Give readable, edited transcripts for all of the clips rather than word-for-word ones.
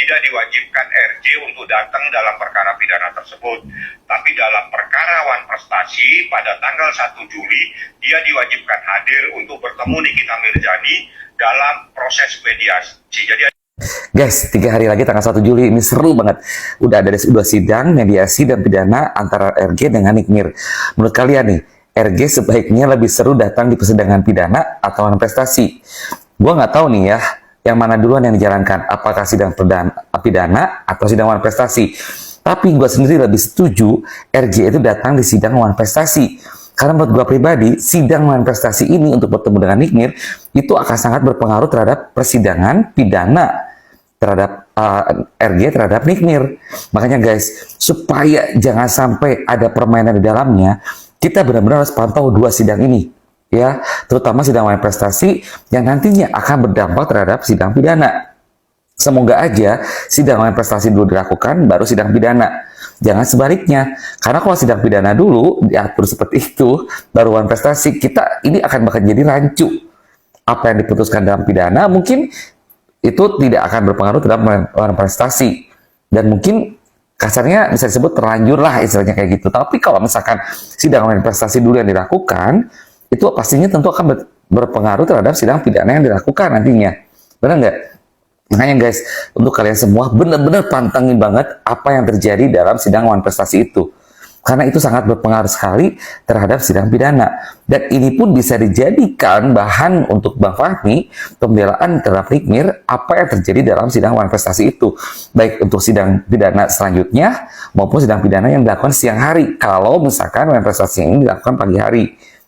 tidak diwajibkan RJ untuk datang dalam perkara pidana tersebut. Tapi dalam perkara Wan Prestasi pada tanggal 1 Juli, dia diwajibkan hadir untuk bertemu Nikita Mirzani dalam proses mediasi. Jadi guys, 3 hari lagi tanggal 1 Juli ini seru banget. Udah ada dua sidang mediasi dan pidana antara RG dengan Nikmir. Menurut kalian nih, RG sebaiknya lebih seru datang di persidangan pidana atau Wan Prestasi? Gua nggak tahu nih ya, yang mana duluan yang dijalankan, apakah sidang pidana atau sidang Wan Prestasi. Tapi gue sendiri lebih setuju RG itu datang di sidang Wan Prestasi. Karena menurut gue pribadi, sidang Wan Prestasi ini untuk bertemu dengan Nikmir itu akan sangat berpengaruh terhadap persidangan pidana terhadap RG terhadap Nikmir. Makanya guys, supaya jangan sampai ada permainan di dalamnya, kita benar-benar harus pantau dua sidang ini, ya, terutama sidang Wan Prestasi yang nantinya akan berdampak terhadap sidang pidana. Semoga aja sidang Wan Prestasi dulu dilakukan, baru sidang pidana. Jangan sebaliknya, karena kalau sidang pidana dulu diatur seperti itu, baru Wan Prestasi, kita ini akan bakal jadi rancu. Apa yang diputuskan dalam pidana mungkin itu tidak akan berpengaruh terhadap Wan Prestasi, dan mungkin kasarnya bisa disebut terlanjur lah istilahnya kayak gitu. Tapi kalau misalkan sidang Wan Prestasi dulu yang dilakukan, itu pastinya tentu akan berpengaruh terhadap sidang pidana yang dilakukan nantinya. Benar nggak? Makanya guys, untuk kalian semua benar-benar pantengin banget apa yang terjadi dalam sidang Wan Prestasi itu. Karena itu sangat berpengaruh sekali terhadap sidang pidana. Dan ini pun bisa dijadikan bahan untuk Bang Fahmi pembelaan terhadap Nikmir apa yang terjadi dalam sidang Wan Prestasi itu. Baik untuk sidang pidana selanjutnya maupun sidang pidana yang dilakukan siang hari. Kalau misalkan Wan Prestasi ini dilakukan pagi hari.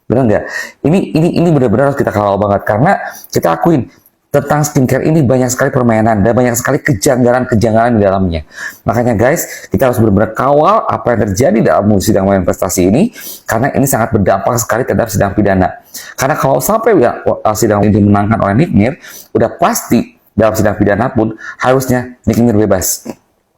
Benar nggak? Ini benar-benar harus kita kawal banget. Karena kita akuin, tentang skincare ini banyak sekali permainan dan banyak sekali kejanggalan-kejanggalan di dalamnya. Makanya guys, kita harus benar-benar kawal apa yang terjadi dalam sidang Wan Prestasi ini, karena ini sangat berdampak sekali terhadap sidang pidana. Karena kalau sampai sidang ini dimenangkan oleh Nikmir, udah pasti dalam sidang pidana pun harusnya Nikmir bebas.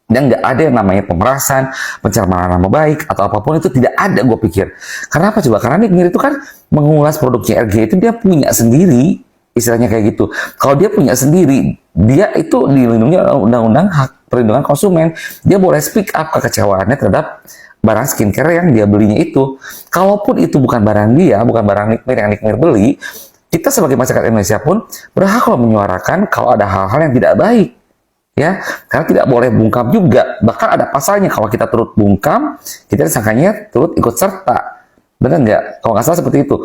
Dan nggak ada yang namanya pemerasan, pencemaran nama baik, atau apapun itu tidak ada, gue pikir. Kenapa coba? Karena Nikmir itu kan mengulas produknya RG itu dia punya sendiri, istilahnya kayak gitu. Kalau dia punya sendiri, dia itu dilindungi undang-undang hak perlindungan konsumen. Dia boleh speak up kekecewaannya terhadap barang skincare yang dia belinya itu. Kalaupun itu bukan barang dia, bukan barang Nikmir yang Nikmir beli, kita sebagai masyarakat Indonesia pun berhak loh menyuarakan kalau ada hal-hal yang tidak baik. Ya, karena tidak boleh bungkam juga. Bahkan ada pasalnya kalau kita turut bungkam, kita disangkanya turut ikut serta. Benar nggak? Kalau nggak salah seperti itu.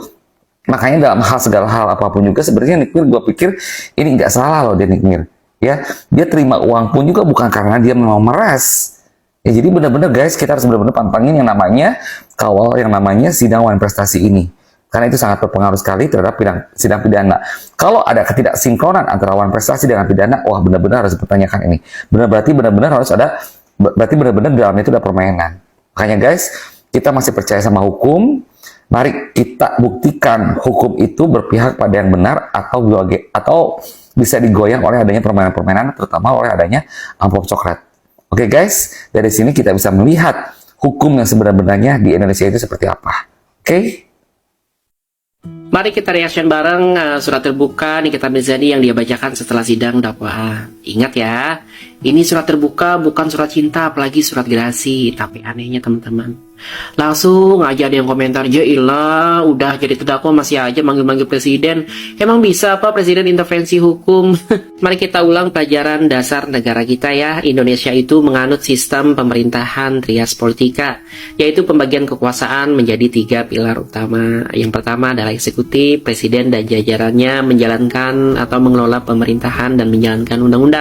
Makanya dalam segala hal apapun juga sebenarnya Nikmir, gue pikir ini nggak salah loh dia Nikmir. Ya, dia terima uang pun juga bukan karena dia mau meras. Ya, jadi benar-benar guys, kita harus benar-benar pantengin yang namanya kawal yang namanya sidang Wan Prestasi ini. Karena itu sangat berpengaruh sekali terhadap sidang pidana. Kalau ada ketidaksinkronan antara Wan Prestasi dengan pidana, wah benar-benar harus dipertanyakan ini. Berarti benar-benar harus ada, berarti benar-benar di dalamnya itu ada permainan. Makanya guys, kita masih percaya sama hukum. Mari kita buktikan hukum itu berpihak pada yang benar atau bisa digoyang oleh adanya permainan-permainan, terutama oleh adanya amplop coklat. Oke guys, dari sini kita bisa melihat hukum yang sebenarnya di Indonesia itu seperti apa. Oke? Mari kita reaction bareng surat terbuka Nikita Mirzani yang dia bacakan setelah sidang dakwaan. Ingat ya, ini surat terbuka bukan surat cinta, apalagi surat gerasi. Tapi anehnya teman-teman, langsung aja ada yang komentar, ya ilah, udah jadi terdakwa masih aja manggil-manggil presiden. Emang bisa apa presiden intervensi hukum? Mari kita ulang pelajaran dasar negara kita ya. Indonesia itu menganut sistem pemerintahan trias politika, yaitu pembagian kekuasaan menjadi 3 pilar utama. Yang pertama adalah eksekutif, presiden dan jajarannya menjalankan atau mengelola pemerintahan dan menjalankan undang-undang.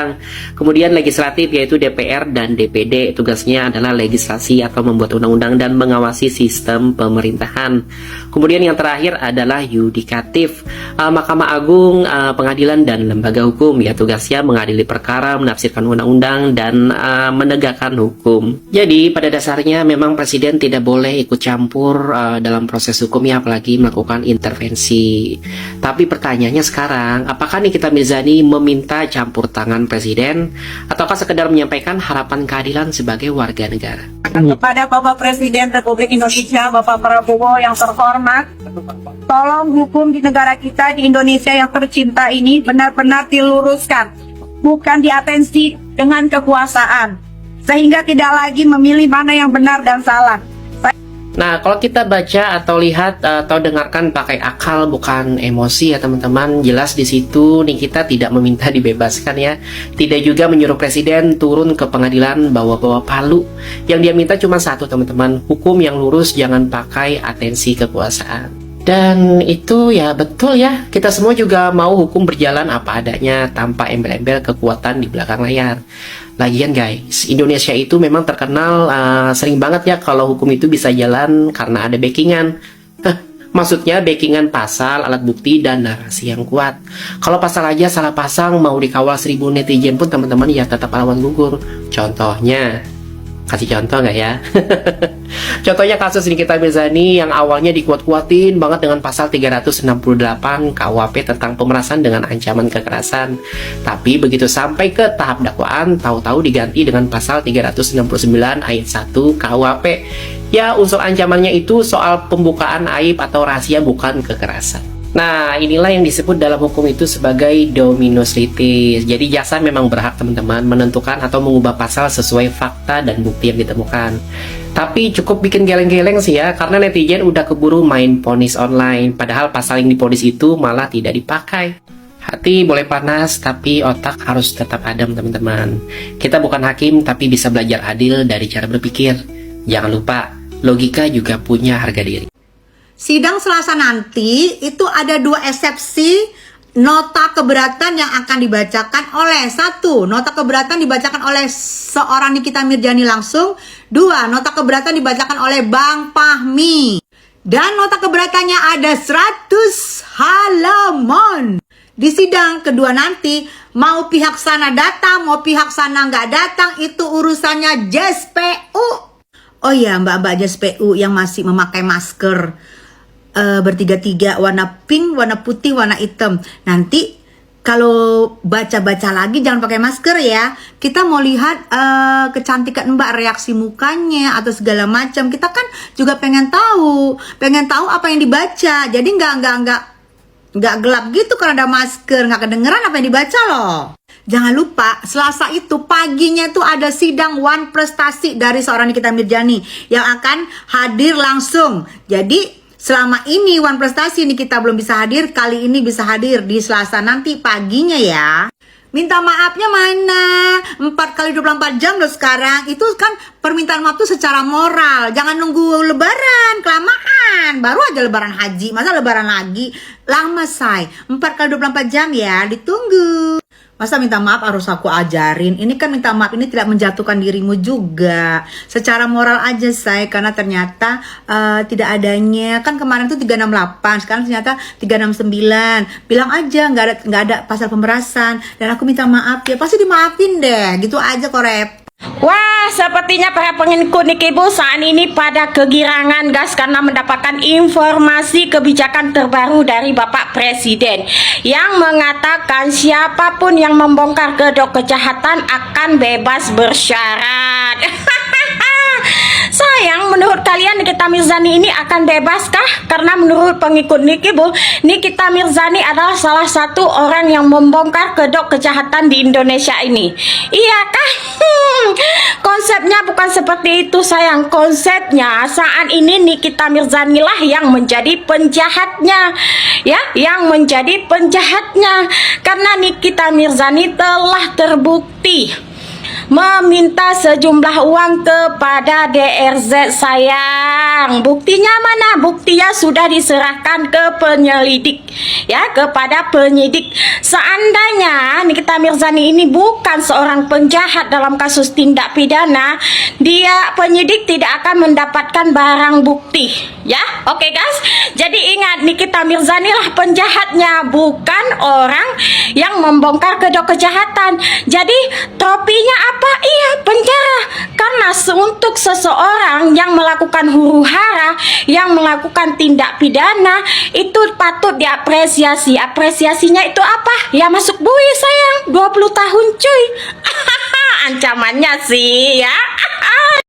Kemudian legislatif, yaitu DPR dan DPD, tugasnya adalah legislasi atau membuat undang-undang dan mengawasi sistem pemerintahan. Kemudian yang terakhir adalah yudikatif, Mahkamah Agung, pengadilan dan lembaga hukum, ya tugasnya mengadili perkara, menafsirkan undang-undang dan menegakkan hukum. Jadi pada dasarnya memang presiden tidak boleh ikut campur dalam proses hukumnya, apalagi melakukan intervensi. Tapi pertanyaannya sekarang, apakah Nikita Mirzani meminta campur tangan presiden ataukah sekedar menyampaikan harapan keadilan sebagai warga negara? Kepada Bapak Presiden Republik Indonesia, Bapak Prabowo yang terhormat, tolong hukum di negara kita, di Indonesia yang tercinta ini benar-benar diluruskan, bukan diatensi dengan kekuasaan, sehingga tidak lagi memilih mana yang benar dan salah. Nah, kalau kita baca atau lihat atau dengarkan pakai akal bukan emosi ya teman-teman, jelas di situ Nikita tidak meminta dibebaskan ya. Tidak juga menyuruh presiden turun ke pengadilan bawa-bawa palu. Yang dia minta cuma satu teman-teman, hukum yang lurus, jangan pakai atensi kekuasaan. Dan itu ya betul ya, kita semua juga mau hukum berjalan apa adanya tanpa embel-embel kekuatan di belakang layar. Lagian guys, Indonesia itu memang terkenal sering banget ya kalau hukum itu bisa jalan karena ada backingan. Maksudnya backingan pasal, alat bukti, dan narasi yang kuat. Kalau pasal aja salah pasang mau dikawal 1000 netizen pun teman-teman ya tetap lawan gugur. Contohnya, kasih contoh nggak ya? Contohnya kasus Nikita Mirzani yang awalnya dikuat-kuatin banget dengan pasal 368 KUHP tentang pemerasan dengan ancaman kekerasan. Tapi begitu sampai ke tahap dakwaan, tahu-tahu diganti dengan pasal 369 ayat 1 KUHP. Ya, unsur ancamannya itu soal pembukaan aib atau rahasia, bukan kekerasan. Nah, inilah yang disebut dalam hukum itu sebagai dominus litis. Jadi jaksa memang berhak teman-teman menentukan atau mengubah pasal sesuai fakta dan bukti yang ditemukan. Tapi cukup bikin geleng-geleng sih ya, karena netizen udah keburu main ponis online, padahal pasal yang diponis itu malah tidak dipakai. Hati boleh panas, tapi otak harus tetap adem teman-teman. Kita bukan hakim, tapi bisa belajar adil dari cara berpikir. Jangan lupa, logika juga punya harga diri. Sidang Selasa nanti itu ada 2 eksepsi nota keberatan yang akan dibacakan oleh 1. Nota keberatan dibacakan oleh seorang Nikita Mirzani langsung. 2. Nota keberatan dibacakan oleh Bang Fahmi. Dan nota keberatannya ada 100 halaman. Di sidang kedua nanti, mau pihak sana datang, mau pihak sana nggak datang, itu urusannya JSPU. Oh iya, mbak-mbak JSPU yang masih memakai masker bertiga-tiga, warna pink, warna putih, warna hitam. Nanti kalau baca-baca lagi jangan pakai masker ya. Kita mau lihat kecantikan mbak, reaksi mukanya atau segala macam. Kita kan juga pengen tahu apa yang dibaca. Jadi nggak gelap gitu karena ada masker, nggak kedengeran apa yang dibaca loh. Jangan lupa, Selasa itu paginya itu ada sidang One Prestasi dari seorang Nikita Mirzani yang akan hadir langsung. Jadi selama ini One Prestasi Nikita belum bisa hadir, kali ini bisa hadir di Selasa nanti paginya ya. Minta maafnya mana? 4 kali 24 jam loh sekarang. Itu kan permintaan maaf tuh secara moral. Jangan nunggu lebaran, kelamaan. Baru aja lebaran haji, masa lebaran lagi? Lama say, 4 kali 24 jam ya, ditunggu. Masa minta maaf harus aku ajarin? Ini kan minta maaf ini tidak menjatuhkan dirimu juga. Secara moral aja say, karena ternyata tidak adanya. Kan kemarin tuh 368, sekarang ternyata 369. Bilang aja nggak ada pasal pemerasan. Dan aku minta maaf ya, pasti dimaafin deh. Gitu aja kok Rep. Wah, sepertinya para pengikut Nikibu saat ini pada kegirangan guys karena mendapatkan informasi kebijakan terbaru dari Bapak Presiden yang mengatakan siapapun yang membongkar kedok kejahatan akan bebas bersyarat. Sayang, menurut kalian Nikita Mirzani ini akan bebaskah? Karena menurut pengikut Nikibu, Nikita Mirzani adalah salah satu orang yang membongkar kedok kejahatan di Indonesia ini. Iyakah? Konsepnya bukan seperti itu sayang. Konsepnya saat ini Nikita Mirzani lah yang menjadi penjahatnya, ya, yang menjadi penjahatnya. Karena Nikita Mirzani telah terbukti meminta sejumlah uang kepada DRZ sayang. Buktinya mana? Buktinya sudah diserahkan ke penyelidik, ya, kepada penyidik. Seandainya Nikita Mirzani ini bukan seorang penjahat dalam kasus tindak pidana, penyidik tidak akan mendapatkan barang bukti, ya. Oke guys, jadi ingat, Nikita Mirzani lah penjahatnya, bukan orang yang membongkar kedok kejahatan. Jadi tropinya apa? Iya, penjara. Karena untuk seseorang yang melakukan huru hara, yang melakukan tindak pidana, itu patut diapresiasi. Apresiasinya itu apa? Ya masuk bui sayang, 20 tahun cuy. Ancamannya sih ya.